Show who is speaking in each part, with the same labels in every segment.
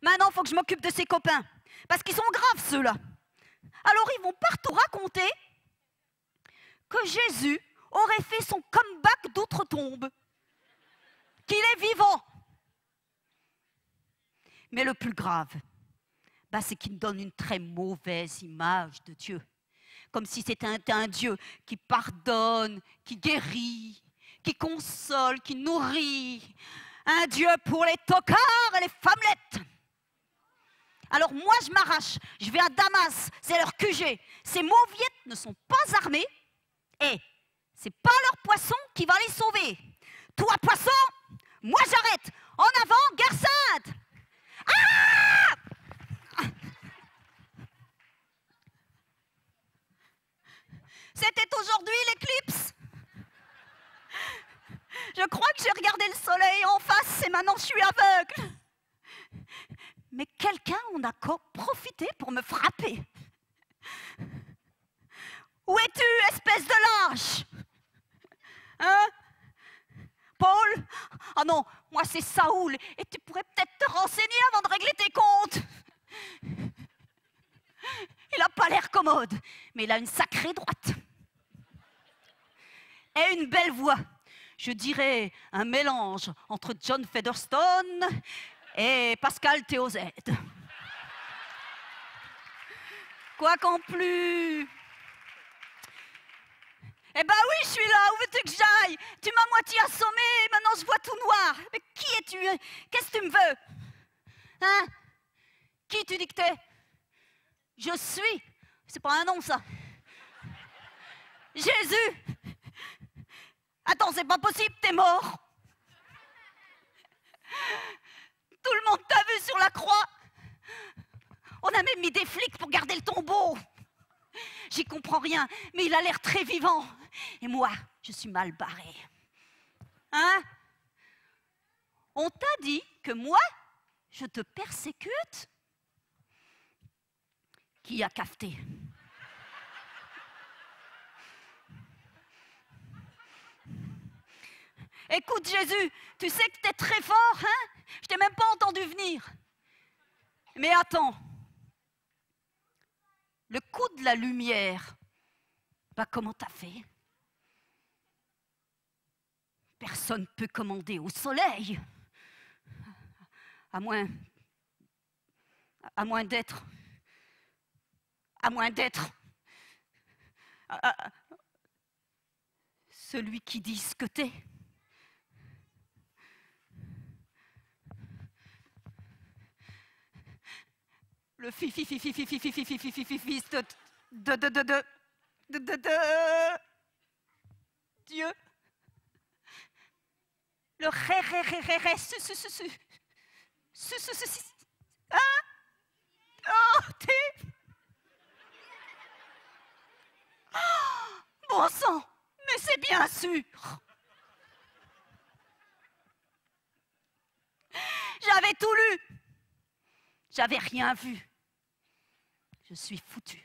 Speaker 1: Maintenant, il faut que je m'occupe de ses copains. Parce qu'ils sont graves, ceux-là. Alors, ils vont partout raconter que Jésus aurait fait son comeback d'outre-tombe. Qu'il est vivant. Mais le plus grave, c'est qu'il donne une très mauvaise image de Dieu. Comme si c'était un Dieu qui pardonne, qui guérit, qui console, qui nourrit. Un Dieu pour les tocards et les femmelettes. Alors moi, je m'arrache, je vais à Damas, c'est leur QG. Ces mauviettes ne sont pas armés et c'est pas leur poisson qui va les sauver. Toi, poisson, moi j'arrête. En avant, guerre sainte. Ah! C'était aujourd'hui l'éclipse. Je crois que j'ai regardé le soleil en face et maintenant je suis aveugle. Mais quelqu'un en a profité pour me frapper. Où es-tu, espèce de lâche? Hein? Paul? Ah non, moi c'est Saoul. Et tu pourrais peut-être te renseigner avant de régler tes comptes. Il n'a pas l'air commode, mais il a une sacrée droite. Et une belle voix. Je dirais un mélange entre John Featherstone et Pascal Théozède. Quoi qu'en plus... Eh ben oui, je suis là, où veux-tu que j'aille? Tu m'as moitié assommé, maintenant je vois tout noir. Mais qui es-tu? Qu'est-ce que tu me veux? Hein? Qui tu dis que t'es? Je suis. C'est pas un nom, ça. Jésus. Attends, c'est pas possible, t'es mort. Tout le monde t'a vu sur la croix. On a même mis des flics pour garder le tombeau. J'y comprends rien, mais il a l'air très vivant. Et moi, je suis mal barré. Hein? On t'a dit que moi, je te persécute? Qui a cafeté? Écoute Jésus, tu sais que t'es très fort, hein? Je t'ai même pas entendu venir. Mais attends. Le coup de la lumière, comment t'as fait? Personne ne peut commander au soleil. À moins d'être... celui qui dit ce que t'es. Le fils de Dieu. Le hein? Oh, t'es... Bon sang, mais c'est bien sûr. J'avais tout lu. J'avais rien vu. Je suis foutu.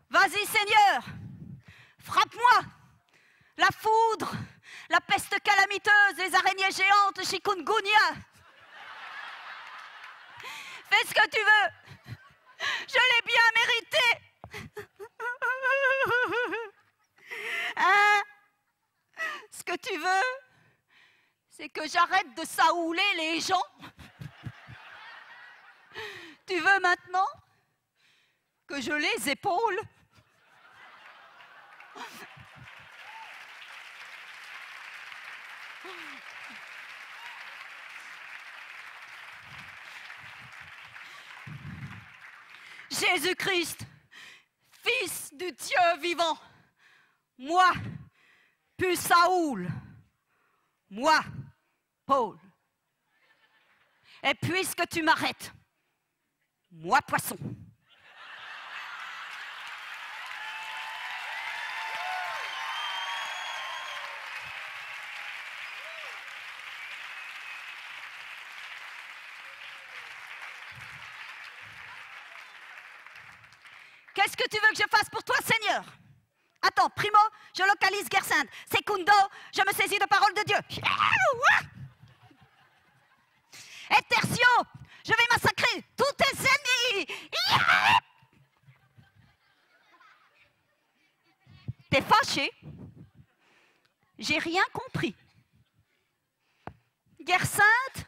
Speaker 1: Vas-y, Seigneur, frappe-moi. La foudre, la peste calamiteuse, les araignées géantes, chikungunya. Fais ce que tu veux. Je l'ai bien mérité. Hein? Ce que tu veux, c'est que j'arrête de saouler les gens. Tu veux maintenant que je les épaule? Jésus-Christ, Fils du Dieu vivant, moi, puis Saoul, moi, Paul. Et puisque tu m'arrêtes, moi, poisson. Qu'est-ce que tu veux que je fasse pour toi, Seigneur? Attends, primo, je localise Guerre Sainte. Secundo, je me saisis de parole de Dieu. fâchée. J'ai rien compris. Guerre sainte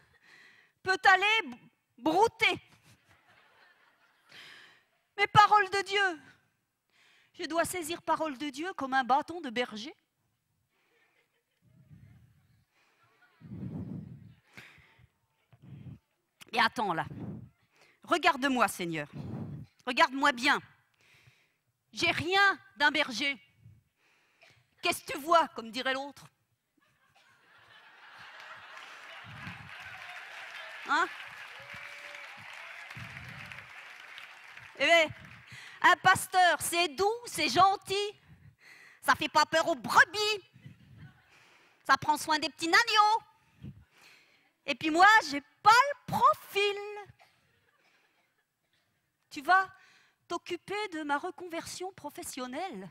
Speaker 1: peut aller brouter. Mais parole de Dieu, je dois saisir parole de Dieu comme un bâton de berger. Et attends là, regarde-moi Seigneur, regarde-moi bien. J'ai rien d'un berger. Qu'est-ce que tu vois, comme dirait l'autre? Hein? Eh bien, un pasteur, c'est doux, c'est gentil, ça fait pas peur aux brebis, ça prend soin des petits agneaux. Et puis moi, j'ai pas le profil. Tu vas t'occuper de ma reconversion professionnelle.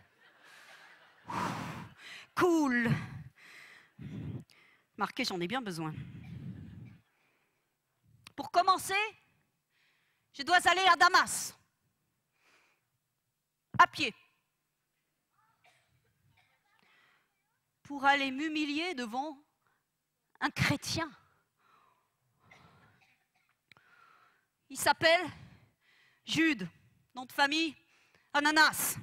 Speaker 1: Cool. Marquez, j'en ai bien besoin. Pour commencer, je dois aller à Damas, à pied, pour aller m'humilier devant un chrétien. Il s'appelle Jude, nom de famille, Ananas.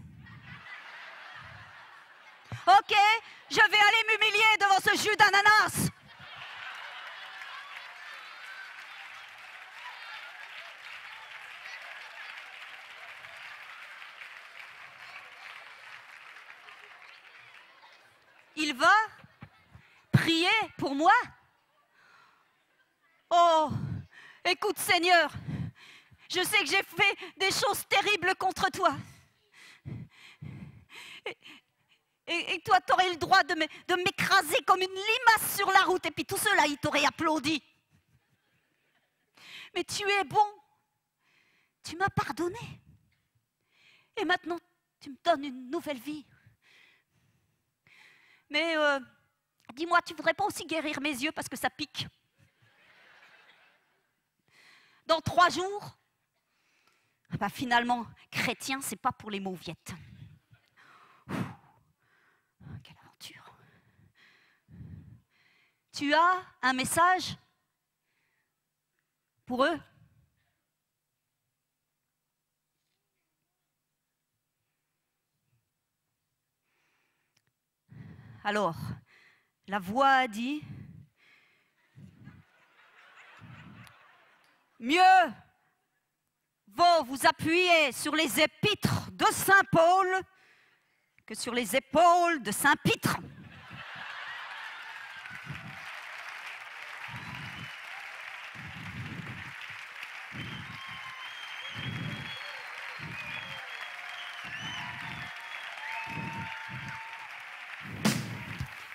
Speaker 1: Ok, je vais aller m'humilier devant ce Jude Ananas. Il va prier pour moi. Oh, écoute Seigneur, je sais que j'ai fait des choses terribles contre toi. Et toi, tu aurais eu le droit de m'écraser comme une limace sur la route. Et puis tous ceux-là, ils t'auraient applaudi. Mais tu es bon. Tu m'as pardonné. Et maintenant, tu me donnes une nouvelle vie. Mais dis-moi, tu ne voudrais pas aussi guérir mes yeux parce que ça pique? Dans 3 jours, bah finalement, chrétien, c'est pas pour les mauviettes. Quelle aventure. Tu as un message pour eux? Alors, la voix a dit, mieux vaut vous appuyer sur les épîtres de Saint Paul que sur les épaules de Saint Pitre.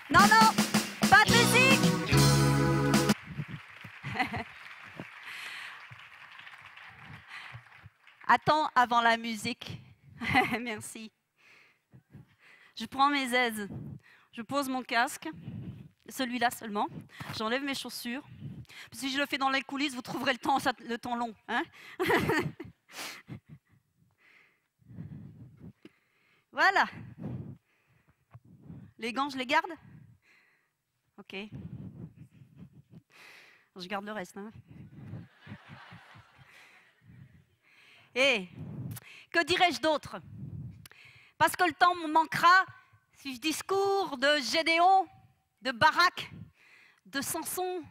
Speaker 1: Non, non, pas de musique. Attends avant la musique. Merci. Je prends mes aises. Je pose mon casque, celui-là seulement. J'enlève mes chaussures. Si je le fais dans les coulisses, vous trouverez le temps long. Hein? Voilà. Les gants, je les garde? Ok. Je garde le reste. Hein. Et que dirais-je d'autre? Parce que le temps me manquera, si je discours de Gédéon, de Barak, de Samson,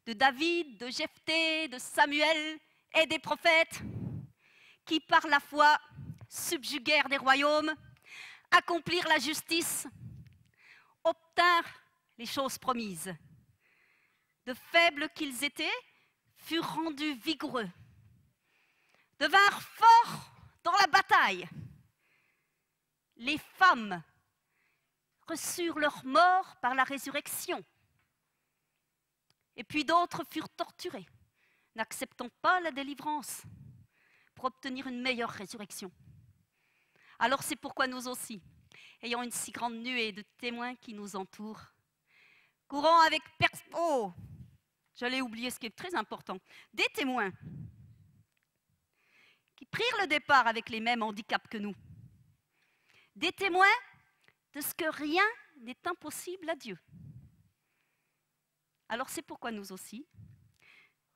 Speaker 1: de David, de Jephthé, de Samuel et des prophètes qui par la foi subjuguèrent des royaumes, accomplirent la justice, obtinrent les choses promises. De faibles qu'ils étaient, furent rendus vigoureux, devinrent forts dans la bataille. Les femmes reçurent leur mort par la résurrection. Et puis d'autres furent torturés, n'acceptant pas la délivrance pour obtenir une meilleure résurrection. Alors c'est pourquoi nous aussi, ayant une si grande nuée de témoins qui nous entourent, courant avec oh, j'allais oublier ce qui est très important, des témoins qui prirent le départ avec les mêmes handicaps que nous. Des témoins de ce que rien n'est impossible à Dieu. Alors c'est pourquoi nous aussi,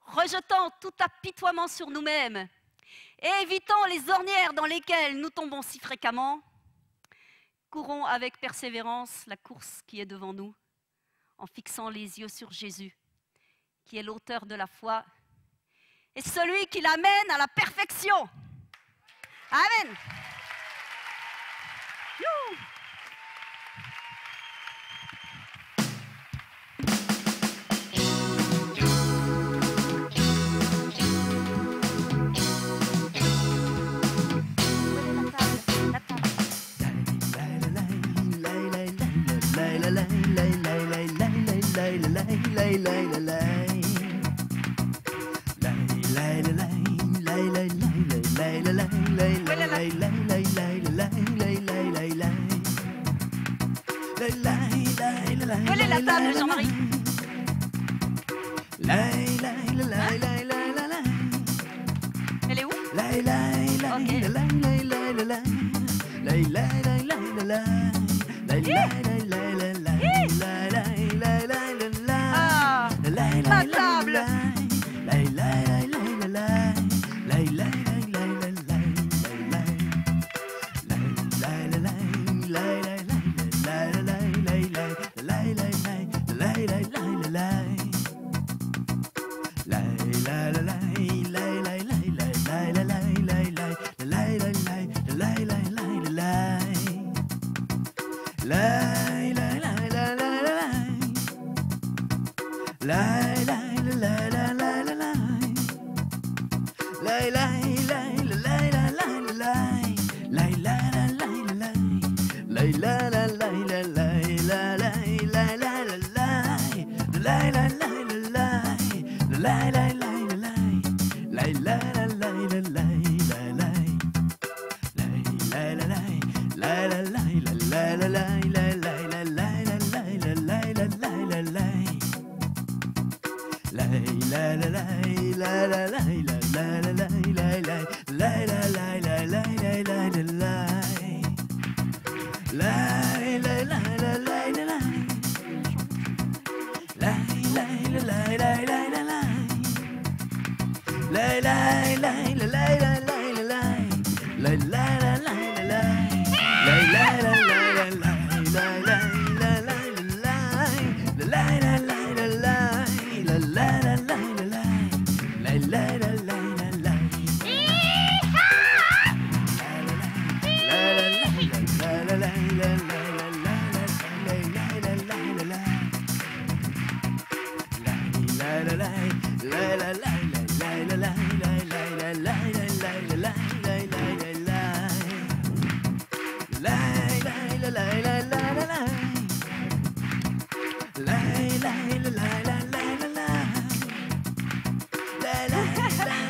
Speaker 1: rejetant tout apitoiement sur nous-mêmes et évitant les ornières dans lesquelles nous tombons si fréquemment, courons avec persévérance la course qui est devant nous, en fixant les yeux sur Jésus, qui est l'auteur de la foi et celui qui l'amène à la perfection. Amen. Youh. Quelle est la table, Jean-Marie? Elle est où? Ah, ma table.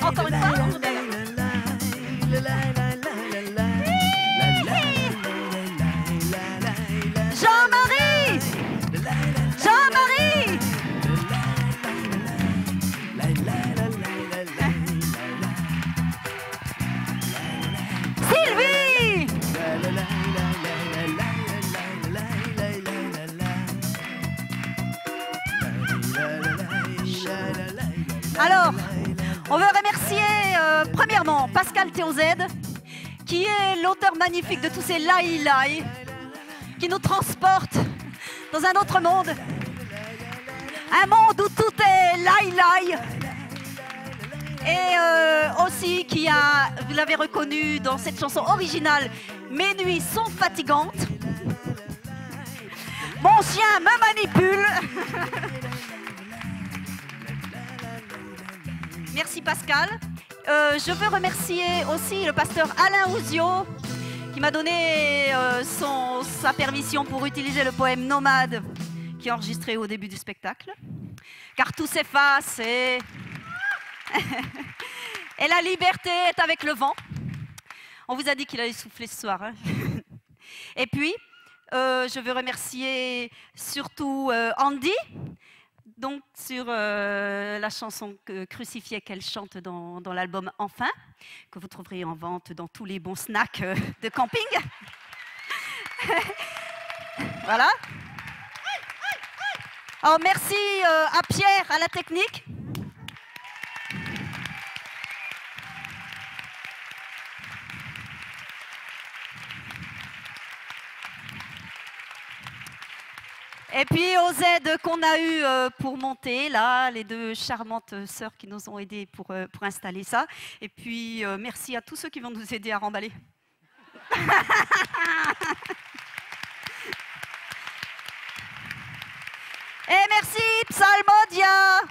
Speaker 1: Encore une fois, Jean-Marie! Jean-Marie! Sylvie! Alors, on veut remercier premièrement Pascal TOZ, qui est l'auteur magnifique de tous ces laï-laï, qui nous transporte dans un autre monde. Un monde où tout est laï-laï. Et aussi qui a, vous l'avez reconnu dans cette chanson originale, Mes nuits sont fatigantes. Mon chien me manipule. Merci Pascal. Je veux remercier aussi le pasteur Alain Ouzio qui m'a donné sa permission pour utiliser le poème Nomade qui est enregistré au début du spectacle. Car tout s'efface et... et la liberté est avec le vent. On vous a dit qu'il allait souffler ce soir. Hein. Et puis, je veux remercier surtout Andy, donc sur la chanson Crucifié qu'elle chante dans l'album Enfin, que vous trouverez en vente dans tous les bons snacks de camping. Voilà. Alors merci à Pierre, à la technique. Et puis aux aides qu'on a eues pour monter, là, les deux charmantes sœurs qui nous ont aidés pour installer ça. Et puis merci à tous ceux qui vont nous aider à remballer. Et merci Psalmodia.